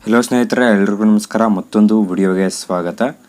Hello ಸ್ನೇಹಿತರೆ, ಎಲ್ರಿಗೂ ನಮಸ್ಕಾರ. ಮತ್ತೊಂದು ವಿಡಿಯೋಗೆ ಸ್ವಾಗತ.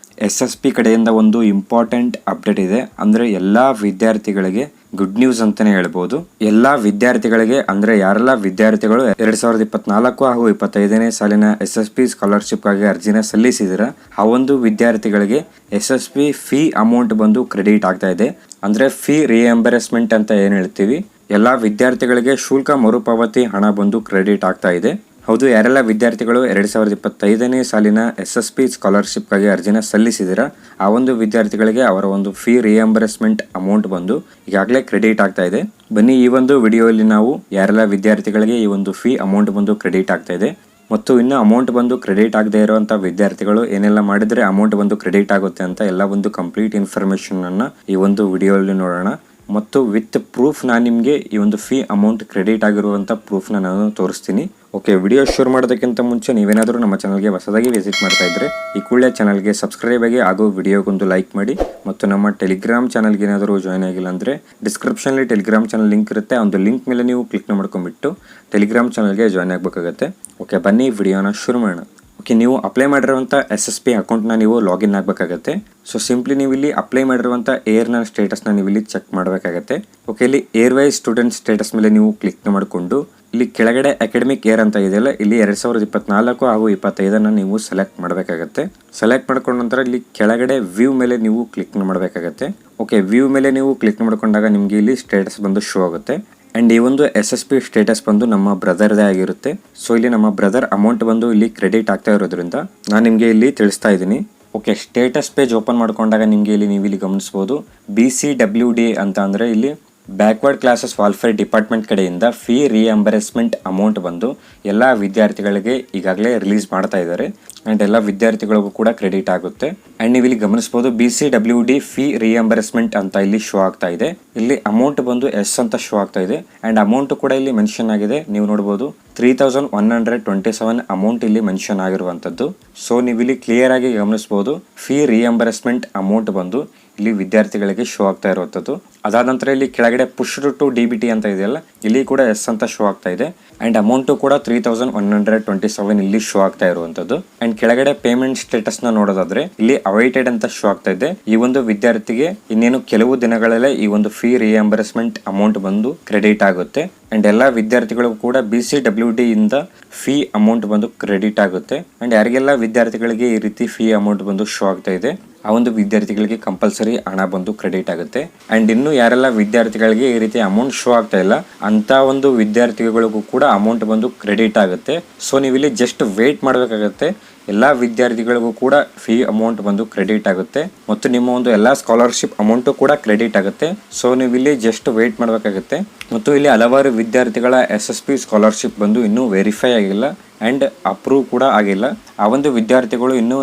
SSP ಕಡೆಯಿಂದ ಒಂದು ಇಂಪಾರ್ಟೆಂಟ್ ಅಪ್ಡೇಟ್ ಇದೆ. ಅಂದರೆ ಎಲ್ಲ ವಿದ್ಯಾರ್ಥಿಗಳಿಗೆ ಗುಡ್ ನ್ಯೂಸ್ ಅಂತಾನೆ ಹೇಳ್ಬೋದು. ಎಲ್ಲ ವಿದ್ಯಾರ್ಥಿಗಳಿಗೆ ಅಂದರೆ ಯಾರೆಲ್ಲ ವಿದ್ಯಾರ್ಥಿಗಳು 2024 ಹಾಗೂ 25ನೇ ಸಾಲಿನ SSP ಸ್ಕಾಲರ್ಶಿಪ್ಗಾಗಿ ಅರ್ಜಿನ ಸಲ್ಲಿಸಿದಿರ ಆ ಒಂದು ವಿದ್ಯಾರ್ಥಿಗಳಿಗೆ SSP ಫೀ ಅಮೌಂಟ್ ಬಂದು ಕ್ರೆಡಿಟ್ ಆಗ್ತಾ ಇದೆ. ಅಂದರೆ ಫೀ ರಿಯಂಬರ್ಸ್ಮೆಂಟ್ ಅಂತ ಏನು ಹೇಳ್ತೀವಿ, ಎಲ್ಲ ವಿದ್ಯಾರ್ಥಿಗಳಿಗೆ ಶುಲ್ಕ ಮರುಪಾವತಿ ಹಣ ಬಂದು ಕ್ರೆಡಿಟ್ ಆಗ್ತಾ ಇದೆ. ಹೌದು, ಯಾರೆಲ್ಲ ವಿದ್ಯಾರ್ಥಿಗಳು 2025ನೇ ಸಾಲಿನ SSP ಸ್ಕಾಲರ್ಶಿಪ್ಗಾಗಿ ಅರ್ಜಿನ ಸಲ್ಲಿಸಿದಿರ ಆ ಒಂದು ವಿದ್ಯಾರ್ಥಿಗಳಿಗೆ ಅವರ ಒಂದು ಫೀ ರಿಯಂಬರ್ಸ್ಮೆಂಟ್ ಅಮೌಂಟ್ ಬಂದು ಈಗಾಗಲೇ ಕ್ರೆಡಿಟ್ ಆಗ್ತಾ ಇದೆ. ಬನ್ನಿ ಈ ಒಂದು ವಿಡಿಯೋದಲ್ಲಿ ನಾವು ಯಾರೆಲ್ಲ ವಿದ್ಯಾರ್ಥಿಗಳಿಗೆ ಈ ಒಂದು ಫೀ ಅಮೌಂಟ್ ಬಂದು ಕ್ರೆಡಿಟ್ ಆಗ್ತಾ ಇದೆ ಮತ್ತು ಇನ್ನು ಅಮೌಂಟ್ ಬಂದು ಕ್ರೆಡಿಟ್ ಆಗದೆ ಇರುವಂಥ ವಿದ್ಯಾರ್ಥಿಗಳು ಏನೆಲ್ಲ ಮಾಡಿದರೆ ಅಮೌಂಟ್ ಬಂದು ಕ್ರೆಡಿಟ್ ಆಗುತ್ತೆ ಅಂತ ಎಲ್ಲ ಒಂದು ಕಂಪ್ಲೀಟ್ ಇನ್ಫಾರ್ಮೇಷನ್ ಅನ್ನ ಈ ಒಂದು ವಿಡಿಯೋದಲ್ಲಿ ನೋಡೋಣ. ಮತ್ತು ವಿತ್ ಪ್ರೂಫ್ ನಾನು ನಿಮಗೆ ಈ ಒಂದು ಫೀ ಅಮೌಂಟ್ ಕ್ರೆಡಿಟ್ ಆಗಿರುವಂಥ ಪ್ರೂಫ್ನ ನಾನು ತೋರಿಸ್ತೀನಿ. ಓಕೆ, ವಿಡಿಯೋ ಶುರು ಮಾಡೋದಕ್ಕಿಂತ ಮುಂಚೆ ನೀವೇನಾದರೂ ನಮ್ಮ ಚಾನಲ್ಗೆ ಹೊಸದಾಗಿ ವಿಸಿಟ್ ಮಾಡ್ತಾ ಇದ್ರೆ ಈ ಕೂಡಲೇ ಚಾನಲ್ಗೆ ಸಬ್ಸ್ಕ್ರೈಬ್ ಆಗಿ ಹಾಗೂ ವಿಡಿಯೋಗೊಂದು ಲೈಕ್ ಮಾಡಿ. ಮತ್ತು ನಮ್ಮ ಟೆಲಿಗ್ರಾಮ್ ಚಾನಲ್ಗೆ ಏನಾದರೂ ಜಾಯ್ನ್ ಆಗಿಲ್ಲ ಅಂದರೆ ಡಿಸ್ಕ್ರಿಪ್ಷನಲ್ಲಿ ಟೆಲಿಗ್ರಾಮ್ ಚಾನಲ್ ಲಿಂಕ್ ಇರುತ್ತೆ. ಆ ಒಂದು ಲಿಂಕ್ ಮೇಲೆ ನೀವು ಕ್ಲಿಕ್ ಮಾಡ್ಕೊಂಡ್ಬಿಟ್ಟು ಟೆಲಿಗ್ರಾಮ್ ಚಾನಲ್ಗೆ ಜಾಯ್ನ್ ಆಗಬೇಕಾಗತ್ತೆ. ಓಕೆ, ಬನ್ನಿ ವಿಡಿಯೋನ ಶುರು ಮಾಡೋಣ. ಓಕೆ, ನೀವು ಅಪ್ಲೈ ಮಾಡಿರುವಂಥ SSP ಅಕೌಂಟ್ನ ನೀವು ಲಾಗಿನ್ ಆಗಬೇಕಾಗತ್ತೆ. ಸೊ ಸಿಂಪ್ಲಿ ನೀವು ಇಲ್ಲಿ ಅಪ್ಲೈ ಮಾಡಿರುವಂಥ ಏರ್ನ ಸ್ಟೇಟಸ್ನ ನೀವು ಇಲ್ಲಿ ಚೆಕ್ ಮಾಡಬೇಕಾಗತ್ತೆ. ಓಕೆ, ಇಲ್ಲಿ ಏರ್ ವೈಸ್ ಸ್ಟೂಡೆಂಟ್ ಸ್ಟೇಟಸ್ ಮೇಲೆ ನೀವು ಕ್ಲಿಕ್ ಮಾಡಿಕೊಂಡು ಇಲ್ಲಿ ಕೆಳಗಡೆ ಅಕಾಡೆಮಿಕ್ ಇಯರ್ ಅಂತ ಇದೆಯಲ್ಲ, ಇಲ್ಲಿ 2024 ಹಾಗೂ 25ನ್ನು ನೀವು ಸೆಲೆಕ್ಟ್ ಮಾಡಬೇಕಾಗತ್ತೆ. ಸೆಲೆಕ್ಟ್ ಮಾಡ್ಕೊಂಡ ನಂತರ ಇಲ್ಲಿ ಕೆಳಗಡೆ ವ್ಯೂ ಮೇಲೆ ನೀವು ಕ್ಲಿಕ್ ಮಾಡಬೇಕಾಗತ್ತೆ. ಓಕೆ, ವ್ಯೂ ಮೇಲೆ ನೀವು ಕ್ಲಿಕ್ ಮಾಡ್ಕೊಂಡಾಗ ನಿಮಗೆ ಇಲ್ಲಿ ಸ್ಟೇಟಸ್ ಬಂದು ಶೋ ಆಗುತ್ತೆ. ಆ್ಯಂಡ್ ಈ ಒಂದು SSP ಸ್ಟೇಟಸ್ ಬಂದು ನಮ್ಮ ಬ್ರದರ್ದೇ ಆಗಿರುತ್ತೆ. ಸೊ ಇಲ್ಲಿ ನಮ್ಮ ಬ್ರದರ್ ಅಮೌಂಟ್ ಬಂದು ಇಲ್ಲಿ ಕ್ರೆಡಿಟ್ ಆಗ್ತಾ ಇರೋದ್ರಿಂದ ನಾನು ನಿಮಗೆ ಇಲ್ಲಿ ತಿಳಿಸ್ತಾ ಇದ್ದೀನಿ. ಓಕೆ, ಸ್ಟೇಟಸ್ ಪೇಜ್ ಓಪನ್ ಮಾಡ್ಕೊಂಡಾಗ ನಿಮಗೆ ಇಲ್ಲಿ ನೀವು ಇಲ್ಲಿ ಗಮನಿಸ್ಬೋದು BCWD ಅಂತ ಅಂದರೆ ಇಲ್ಲಿ ಬ್ಯಾಕ್ವರ್ಡ್ ಕ್ಲಾಸಸ್ ವೆಲ್ಫೇರ್ ಡಿಪಾರ್ಟ್ಮೆಂಟ್ ಕಡೆಯಿಂದ ಫೀ ರಿಯಂಬರ್ಸ್ಮೆಂಟ್ ಅಮೌಂಟ್ ಬಂದು ಎಲ್ಲ ವಿದ್ಯಾರ್ಥಿಗಳಿಗೆ ಈಗಾಗಲೇ ರಿಲೀಸ್ ಮಾಡ್ತಾ ಇದ್ದಾರೆ. ಆ್ಯಂಡ್ ಎಲ್ಲ ವಿದ್ಯಾರ್ಥಿಗಳಿಗೂ ಕೂಡ ಕ್ರೆಡಿಟ್ ಆಗುತ್ತೆ. ಆ್ಯಂಡ್ ನೀವು ಇಲ್ಲಿ ಗಮನಿಸ್ಬೋದು BCWD ಫೀ ರಿಯಂಬರ್ಸ್ಮೆಂಟ್ ಅಂತ ಇಲ್ಲಿ ಶೋ ಆಗ್ತಾ ಇದೆ. ಇಲ್ಲಿ ಅಮೌಂಟ್ ಬಂದು ಎಸ್ ಅಂತ ಶೋ ಆಗ್ತಾ ಇದೆ. ಆ್ಯಂಡ್ ಅಮೌಂಟ್ ಕೂಡ ಇಲ್ಲಿ ಮೆನ್ಷನ್ ಆಗಿದೆ, ನೀವು ನೋಡ್ಬೋದು 3127 ಅಮೌಂಟ್ ಇಲ್ಲಿ ಮೆನ್ಷನ್ ಆಗಿರುವಂಥದ್ದು. ಸೊ ನೀವು ಇಲ್ಲಿ ಕ್ಲಿಯರ್ ಆಗಿ ಗಮನಿಸ್ಬೋದು ಫೀ ರಿಯಂಬರ್ಸ್ಮೆಂಟ್ ಅಮೌಂಟ್ ಬಂದು ಇಲ್ಲಿ ವಿದ್ಯಾರ್ಥಿಗಳಿಗೆ ಶೋ ಆಗ್ತಾ ಇರುವಂಥದ್ದು. ಅದಾದ ನಂತರ ಇಲ್ಲಿ ಕೆಳಗಡೆ ಪುಶ್ಡ್ ಟು DBT ಅಂತ ಇದೆಯಲ್ಲ, ಇಲ್ಲಿ ಕೂಡ ಎಸ್ ಅಂತ ಶೋ ಆಗ್ತಾ ಇದೆ. ಆ್ಯಂಡ್ ಅಮೌಂಟು ಕೂಡ 3127 ಇಲ್ಲಿ ಶೋ ಆಗ್ತಾ ಇರುವಂಥದ್ದು. ಆ್ಯಂಡ್ ಕೆಳಗಡೆ ಪೇಮೆಂಟ್ ಸ್ಟೇಟಸ್ನ ನೋಡೋದಾದ್ರೆ ಇಲ್ಲಿ ಅವೈಟೆಡ್ ಅಂತ ಶೋ ಆಗ್ತಾ ಇದೆ. ಈ ಒಂದು ವಿದ್ಯಾರ್ಥಿಗೆ ಇನ್ನೇನು ಕೆಲವು ದಿನಗಳಲ್ಲೇ ಈ ಒಂದು ಫೀ ರಿಯಂಬರ್ಸ್ಮೆಂಟ್ ಅಮೌಂಟ್ ಬಂದು ಕ್ರೆಡಿಟ್ ಆಗುತ್ತೆ. ಆ್ಯಂಡ್ ಎಲ್ಲ ವಿದ್ಯಾರ್ಥಿಗಳಿಗೂ ಕೂಡ BCWD ಇಂದ ಫೀ ಅಮೌಂಟ್ ಬಂದು ಕ್ರೆಡಿಟ್ ಆಗುತ್ತೆ. ಆ್ಯಂಡ್ ಯಾರಿಗೆಲ್ಲ ವಿದ್ಯಾರ್ಥಿಗಳಿಗೆ ಈ ರೀತಿ ಫೀ ಅಮೌಂಟ್ ಬಂದು ಶೋ ಆಗ್ತಾ ಇದೆ ಆ ಒಂದು ವಿದ್ಯಾರ್ಥಿಗಳಿಗೆ ಕಂಪಲ್ಸರಿ ಹಣ ಬಂದು ಕ್ರೆಡಿಟ್ ಆಗುತ್ತೆ. ಆ್ಯಂಡ್ ಇನ್ನು ಯಾರೆಲ್ಲ ವಿದ್ಯಾರ್ಥಿಗಳಿಗೆ ಈ ರೀತಿ ಅಮೌಂಟ್ ಶೋ ಆಗ್ತಾ ಇಲ್ಲ ಅಂತ ಒಂದು ವಿದ್ಯಾರ್ಥಿಗಳಿಗೂ ಕೂಡ ಅಮೌಂಟ್ ಬಂದು ಕ್ರೆಡಿಟ್ ಆಗುತ್ತೆ. ಸೊ ನೀವು ಇಲ್ಲಿ ಜಸ್ಟ್ ವೇಟ್ ಮಾಡಬೇಕಾಗತ್ತೆ. ಎಲ್ಲ ವಿದ್ಯಾರ್ಥಿಗಳಿಗೂ ಕೂಡ ಫೀ ಅಮೌಂಟ್ ಬಂದು ಕ್ರೆಡಿಟ್ ಆಗುತ್ತೆ ಮತ್ತು ನಿಮ್ಮ ಒಂದು ಎಲ್ಲ ಸ್ಕಾಲರ್ಶಿಪ್ ಅಮೌಂಟು ಕೂಡ ಕ್ರೆಡಿಟ್ ಆಗುತ್ತೆ. ಸೊ ನೀವು ಇಲ್ಲಿ ಜಸ್ಟ್ ವೇಟ್ ಮಾಡಬೇಕಾಗುತ್ತೆ. ಮತ್ತು ಇಲ್ಲಿ ಹಲವಾರು ವಿದ್ಯಾರ್ಥಿಗಳ SSP ಸ್ಕಾಲರ್ಶಿಪ್ ಬಂದು ಇನ್ನೂ ವೆರಿಫೈ ಆಗಿಲ್ಲ ಆ್ಯಂಡ್ ಅಪ್ರೂವ್ ಕೂಡ ಆಗಿಲ್ಲ. ಆ ಒಂದು ವಿದ್ಯಾರ್ಥಿಗಳು ಇನ್ನೂ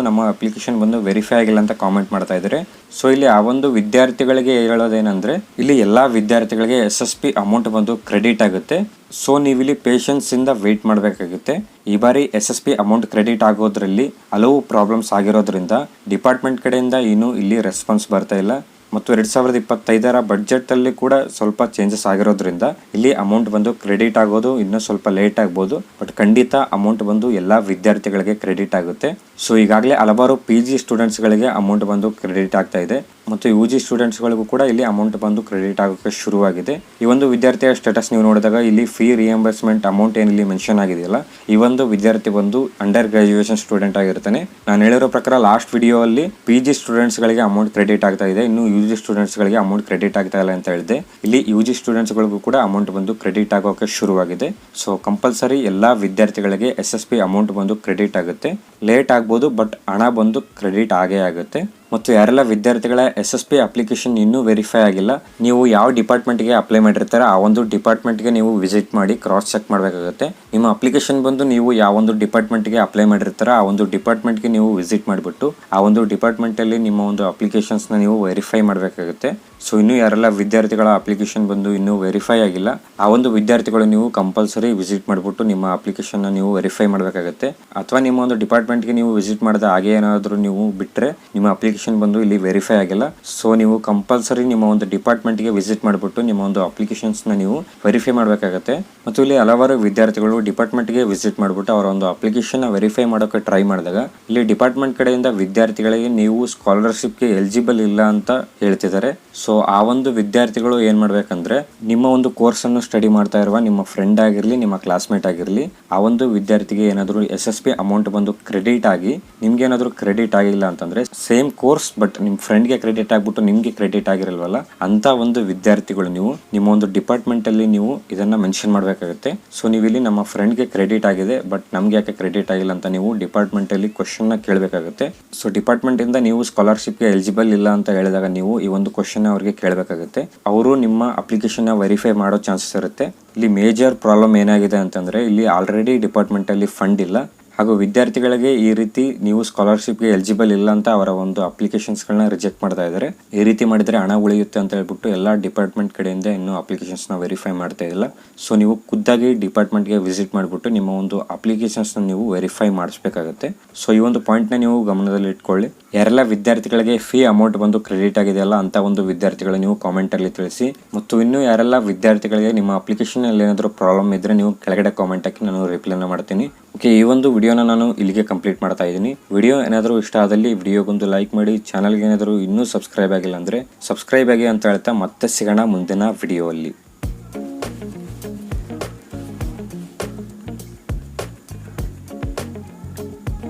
ನಮ್ಮ ಅಪ್ಲಿಕೇಶನ್ ಬಂದು ವೆರಿಫೈ ಆಗಿಲ್ಲ ಅಂತ ಕಾಮೆಂಟ್ ಮಾಡ್ತಾ ಇದ್ದಾರೆ. ಸೊ ಇಲ್ಲಿ ಆ ಒಂದು ವಿದ್ಯಾರ್ಥಿಗಳಿಗೆ ಹೇಳೋದೇನೆಂದರೆ ಇಲ್ಲಿ ಎಲ್ಲ ವಿದ್ಯಾರ್ಥಿಗಳಿಗೆ SSP ಅಮೌಂಟ್ ಬಂದು ಕ್ರೆಡಿಟ್ ಆಗುತ್ತೆ. ಸೊ ನೀವು ಇಲ್ಲಿ ಪೇಷನ್ಸ್ ಇಂದ ವೇಟ್ ಮಾಡಬೇಕಾಗುತ್ತೆ. ಈ ಬಾರಿ SSP ಅಮೌಂಟ್ ಕ್ರೆಡಿಟ್ ಆಗೋದ್ರಲ್ಲಿ ಹಲವು ಪ್ರಾಬ್ಲಮ್ಸ್ ಆಗಿರೋದ್ರಿಂದ ಡಿಪಾರ್ಟ್ಮೆಂಟ್ ಕಡೆಯಿಂದ ಇನ್ನೂ ಇಲ್ಲಿ ರೆಸ್ಪಾನ್ಸ್ ಬರ್ತಾ ಇಲ್ಲ. ಮತ್ತು 2025 ಬಡ್ಜೆಟ್ ಅಲ್ಲಿ ಕೂಡ ಸ್ವಲ್ಪ ಚೇಂಜಸ್ ಆಗಿರೋದ್ರಿಂದ ಇಲ್ಲಿ ಅಮೌಂಟ್ ಬಂದು ಕ್ರೆಡಿಟ್ ಆಗೋದು ಇನ್ನೂ ಸ್ವಲ್ಪ ಲೇಟ್ ಆಗ್ಬೋದು. ಬಟ್ ಖಂಡಿತ ಅಮೌಂಟ್ ಬಂದು ಎಲ್ಲ ವಿದ್ಯಾರ್ಥಿಗಳಿಗೆ ಕ್ರೆಡಿಟ್ ಆಗುತ್ತೆ. ಸೊ ಈಗಾಗಲೇ ಹಲವಾರು PG ಸ್ಟೂಡೆಂಟ್ಸ್ಗಳಿಗೆ ಅಮೌಂಟ್ ಬಂದು ಕ್ರೆಡಿಟ್ ಆಗ್ತಾ ಇದೆ ಮತ್ತು UG ಸ್ಟೂಡೆಂಟ್ಸ್ಗಳಿಗೂ ಕೂಡ ಇಲ್ಲಿ ಅಮೌಂಟ್ ಬಂದು ಕ್ರೆಡಿಟ್ ಆಗೋಕ್ಕೆ ಶುರುವಾಗಿದೆ. ಈ ಒಂದು ವಿದ್ಯಾರ್ಥಿಯ ಸ್ಟೇಟಸ್ ನೀವು ನೋಡಿದಾಗ ಇಲ್ಲಿ ಫೀ ರಿಯಂಬರ್ಸ್ಮೆಂಟ್ ಅಮೌಂಟ್ ಏನಿಲ್ಲಿ ಮೆನ್ಷನ್ ಆಗಿದೆಯಲ್ಲ, ಈ ಒಂದು ವಿದ್ಯಾರ್ಥಿ ಬಂದು ಅಂಡರ್ ಗ್ರಾಜುಯೇಷನ್ ಸ್ಟೂಡೆಂಟ್ ಆಗಿರ್ತಾನೆ. ನಾನು ಹೇಳಿರೋ ಪ್ರಕಾರ ಲಾಸ್ಟ್ ವಿಡಿಯೋ ಅಲ್ಲಿ PG ಸ್ಟೂಡೆಂಟ್ಸ್ಗಳಿಗೆ ಅಮೌಂಟ್ ಕ್ರೆಡಿಟ್ ಆಗ್ತಾ ಇದೆ, ಇನ್ನು UG ಸ್ಟೂಡೆಂಟ್ಸ್ಗಳಿಗೆ ಅಮೌಂಟ್ ಕ್ರೆಡಿಟ್ ಆಗ್ತಾ ಇಲ್ಲ ಅಂತ ಹೇಳಿದೆ. ಇಲ್ಲಿ UG ಸ್ಟೂಡೆಂಟ್ಸ್ಗಳಿಗೂ ಕೂಡ ಅಮೌಂಟ್ ಬಂದು ಕ್ರೆಡಿಟ್ ಆಗೋಕ್ಕೆ ಶುರುವಾಗಿದೆ. ಸೊ ಕಂಪಲ್ಸರಿ ಎಲ್ಲ ವಿದ್ಯಾರ್ಥಿಗಳಿಗೆ SSP ಅಮೌಂಟ್ ಬಂದು ಕ್ರೆಡಿಟ್ ಆಗುತ್ತೆ. ಲೇಟ್ ಆಗ್ಬೋದು ಬಟ್ ಹಣ ಬಂದು ಕ್ರೆಡಿಟ್ ಆಗೇ ಆಗುತ್ತೆ. ಮತ್ತು ಯಾರೆಲ್ಲ ವಿದ್ಯಾರ್ಥಿಗಳ SSP ಅಪ್ಲಿಕೇಶನ್ ಇನ್ನೂ ವೆರಿಫೈ ಆಗಿಲ್ಲ, ನೀವು ಯಾವ ಡಿಪಾರ್ಟ್ಮೆಂಟ್ಗೆ ಅಪ್ಲೈ ಮಾಡಿರ್ತಾರೆ ಆ ಒಂದು ಡಿಪಾರ್ಟ್ಮೆಂಟ್ಗೆ ನೀವು ವಿಸಿಟ್ ಮಾಡಿ ಕ್ರಾಸ್ ಚೆಕ್ ಮಾಡಬೇಕಾಗುತ್ತೆ. ನಿಮ್ಮ ಅಪ್ಲಿಕೇಶನ್ ಬಂದು ನೀವು ಯಾವ ಒಂದು ಡಿಪಾರ್ಟ್ಮೆಂಟ್ಗೆ ಅಪ್ಲೈ ಮಾಡಿರ್ತಾರೆ ಆ ಒಂದು ಡಿಪಾರ್ಟ್ಮೆಂಟ್ಗೆ ನೀವು ವಿಸಿಟ್ ಮಾಡಿಬಿಟ್ಟು ಆ ಒಂದು ಡಿಪಾರ್ಟ್ಮೆಂಟಲ್ಲಿ ನಿಮ್ಮ ಒಂದು ಅಪ್ಲಿಕೇಶನ್ಸ್ನ ನೀವು ವೆರಿಫೈ ಮಾಡಬೇಕಾಗುತ್ತೆ. ಸೊ ಇನ್ನೂ ಯಾರೆಲ್ಲ ವಿದ್ಯಾರ್ಥಿಗಳ ಅಪ್ಲಿಕೇಶನ್ ಬಂದು ಇನ್ನೂ ವೆರಿಫೈ ಆಗಿಲ್ಲ ಆ ಒಂದು ವಿದ್ಯಾರ್ಥಿಗಳು ನೀವು ಕಂಪಲ್ಸರಿ ವಿಸಿಟ್ ಮಾಡಿಬಿಟ್ಟು ನಿಮ್ಮ ಅಪ್ಲಿಕೇಶನ್ನ ನೀವು ವೆರಿಫೈ ಮಾಡಬೇಕಾಗುತ್ತೆ. ಅಥವಾ ನಿಮ್ಮ ಒಂದು ಡಿಪಾರ್ಟ್ಮೆಂಟ್ಗೆ ನೀವು ವಿಸಿಟ್ ಮಾಡಿದ ಹಾಗೆ ಏನಾದರೂ ನೀವು ಬಿಟ್ಟರೆ ನಿಮ್ಮ ಅಪ್ಲಿಕೇಶನ್ ಅಪ್ಲಿಕೇಶನ್ ಬಂದು ಇಲ್ಲಿ ವೆರಿಫೈ ಆಗಿಲ್ಲ. ಸೊ ನೀವು ಕಂಪಲ್ಸರಿ ನಿಮ್ಮ ಒಂದು ಡಿಪಾರ್ಟ್ಮೆಂಟ್ಗೆ ವಿಸಿಟ್ ಮಾಡಿಬಿಟ್ಟು ನಿಮ್ಮ ಒಂದು ಅಪ್ಲಿಕೇಶನ್ಸ್ನ ನೀವು ವೆರಿಫೈ ಮಾಡಬೇಕಾಗತ್ತೆ. ಮತ್ತು ಇಲ್ಲಿ ಹಲವಾರು ವಿದ್ಯಾರ್ಥಿಗಳು ಡಿಪಾರ್ಟ್ಮೆಂಟ್ಗೆ ವಿಸಿಟ್ ಮಾಡಿಬಿಟ್ಟು ಅವರ ಒಂದು ಅಪ್ಲಿಕೇಶನ್ ವೆರಿಫೈ ಮಾಡೋಕೆ ಟ್ರೈ ಮಾಡಿದಾಗ ಇಲ್ಲಿ ಡಿಪಾರ್ಟ್ಮೆಂಟ್ ಕಡೆಯಿಂದ ವಿದ್ಯಾರ್ಥಿಗಳಿಗೆ ನೀವು ಸ್ಕಾಲರ್ಶಿಪ್ಗೆ ಎಲಿಜಿಬಲ್ ಇಲ್ಲ ಅಂತ ಹೇಳ್ತಿದ್ದಾರೆ. ಸೊ ಆ ಒಂದು ವಿದ್ಯಾರ್ಥಿಗಳು ಏನ್ ಮಾಡ್ಬೇಕಂದ್ರೆ ನಿಮ್ಮ ಒಂದು ಕೋರ್ಸ್ ಅನ್ನು ಸ್ಟಡಿ ಮಾಡ್ತಾ ಇರುವ ನಿಮ್ಮ ಫ್ರೆಂಡ್ ಆಗಿರ್ಲಿ, ನಿಮ್ಮ ಕ್ಲಾಸ್ಮೇಟ್ ಆಗಿರ್ಲಿ, ಆ ಒಂದು ವಿದ್ಯಾರ್ಥಿಗೆ ಏನಾದರೂ SSP ಅಮೌಂಟ್ ಬಂದು ಕ್ರೆಡಿಟ್ ಆಗಿ ನಿಮ್ಗೆ ಏನಾದರೂ ಕ್ರೆಡಿಟ್ ಆಗಿಲ್ಲ ಅಂತಂದ್ರೆ ಸೇಮ್ ಕೋರ್ಸ್ ಬಟ್ ನಿಮ್ ಫ್ರೆಂಡ್ಗೆ ಕ್ರೆಡಿಟ್ ಆಗ್ಬಿಟ್ಟು ನಿಮ್ಗೆ ಕ್ರೆಡಿಟ್ ಆಗಿರಲ್ವಲ್ಲ ಅಂತ ಒಂದು ವಿದ್ಯಾರ್ಥಿಗಳು ನೀವು ನಿಮ್ಮ ಒಂದು ಡಿಪಾರ್ಟ್ಮೆಂಟ್ ಅಲ್ಲಿ ನೀವು ಇದನ್ನ ಮೆನ್ಷನ್ ಮಾಡಬೇಕಾಗುತ್ತೆ. ಸೊ ನೀವು ಇಲ್ಲಿ ನಮ್ಮ ಫ್ರೆಂಡ್ಗೆ ಕ್ರೆಡಿಟ್ ಆಗಿದೆ ಬಟ್ ನಮ್ಗೆ ಯಾಕೆ ಕ್ರೆಡಿಟ್ ಆಗಿಲ್ಲ ಅಂತ ನೀವು ಡಿಪಾರ್ಟ್ಮೆಂಟ್ ಅಲ್ಲಿ ಕ್ವಶನ್ ನ ಕೇಳಬೇಕಾಗುತ್ತೆ. ಸೊ ಡಿಪಾರ್ಟ್ಮೆಂಟ್ ಇಂದ ನೀವು ಸ್ಕಾಲರ್ಶಿಪ್ಗೆ ಎಲಿಜಿಬಲ್ ಇಲ್ಲ ಅಂತ ಹೇಳಿದಾಗ ನೀವು ಈ ಒಂದು ಕ್ವಶನ್ ಅವ್ರಿಗೆ ಕೇಳಬೇಕಾಗುತ್ತೆ. ಅವರು ನಿಮ್ಮ ಅಪ್ಲಿಕೇಶನ್ ವೆರಿಫೈ ಮಾಡೋ ಚಾನ್ಸಸ್ ಇರುತ್ತೆ. ಇಲ್ಲಿ ಮೇಜರ್ ಪ್ರಾಬ್ಲಮ್ ಏನಾಗಿದೆ ಅಂತಂದ್ರೆ ಇಲ್ಲಿ ಆಲ್ರೆಡಿ ಡಿಪಾರ್ಟ್ಮೆಂಟ್ ಅಲ್ಲಿ ಫಂಡ್ ಇಲ್ಲ ಹಾಗೂ ವಿದ್ಯಾರ್ಥಿಗಳಿಗೆ ಈ ರೀತಿ ನೀವು ಸ್ಕಾಲರ್ಶಿಪ್ಗೆ ಎಲಿಜಿಬಲ್ ಇಲ್ಲ ಅಂತ ಅವರ ಒಂದು ಅಪ್ಲಿಕೇಶನ್ಸ್ಗಳನ್ನ ರಿಜೆಕ್ಟ್ ಮಾಡ್ತಾ ಇದ್ದಾರೆ. ಈ ರೀತಿ ಮಾಡಿದ್ರೆ ಹಣ ಉಳಿಯುತ್ತೆ ಅಂತ ಹೇಳ್ಬಿಟ್ಟು ಎಲ್ಲ ಡಿಪಾರ್ಟ್ಮೆಂಟ್ ಕಡೆಯಿಂದ ಇನ್ನೂ ಅಪ್ಲಿಕೇಶನ್ಸ್ನ ವೆರಿಫೈ ಮಾಡ್ತಾ ಇಲ್ಲ. ಸೊ ನೀವು ಖುದ್ದಾಗಿ ಡಿಪಾರ್ಟ್ಮೆಂಟ್ಗೆ ವಿಸಿಟ್ ಮಾಡಿಬಿಟ್ಟು ನಿಮ್ಮ ಒಂದು ಅಪ್ಲಿಕೇಶನ್ಸ್ನ ನೀವು ವೆರಿಫೈ ಮಾಡಿಸ್ಬೇಕಾಗುತ್ತೆ. ಸೊ ಈ ಒಂದು ಪಾಯಿಂಟ್ನ ನೀವು ಗಮನದಲ್ಲಿ ಇಟ್ಕೊಳ್ಳಿ. ಯಾರೆಲ್ಲ ವಿದ್ಯಾರ್ಥಿಗಳಿಗೆ ಫೀ ಅಮೌಂಟ್ ಬಂದು ಕ್ರೆಡಿಟ್ ಆಗಿದೆಯಲ್ಲ ಅಂತ ಒಂದು ವಿದ್ಯಾರ್ಥಿಗಳು ನೀವು ಕಾಮೆಂಟ್ ಅಲ್ಲಿ ತಿಳಿಸಿ. ಮತ್ತು ಇನ್ನು ಯಾರೆಲ್ಲ ವಿದ್ಯಾರ್ಥಿಗಳಿಗೆ ನಿಮ್ಮ ಅಪ್ಲಿಕೇಶನ್ ಅಲ್ಲಿ ಏನಾದರೂ ಪ್ರಾಬ್ಲಮ್ ಇದ್ರೆ ನೀವು ಕೆಳಗಡೆ ಕಾಮೆಂಟ್ ಹಾಕಿ ನಾನು ರಿಪ್ಲೈನ ಮಾಡ್ತೀನಿ. ಓಕೆ, ಈ ಒಂದು ವಿಡಿಯೋನ ನಾನು ಇಲ್ಲಿಗೆ ಕಂಪ್ಲೀಟ್ ಮಾಡ್ತಾ ಇದ್ದೀನಿ. ವಿಡಿಯೋ ಏನಾದರೂ ಇಷ್ಟ ಆದಲ್ಲಿ ವಿಡಿಯೋಗೊಂದು ಲೈಕ್ ಮಾಡಿ. ಚಾನಲ್ಗೆ ಏನಾದರೂ ಇನ್ನೂ ಸಬ್ಸ್ಕ್ರೈಬ್ ಆಗಿಲ್ಲ ಅಂದ್ರೆ ಸಬ್ಸ್ಕ್ರೈಬ್ ಆಗಿ ಅಂತ ಹೇಳ್ತಾ ಮತ್ತೆ ಸಿಗೋಣ ಮುಂದಿನ ವಿಡಿಯೋ ಅಲ್ಲಿ.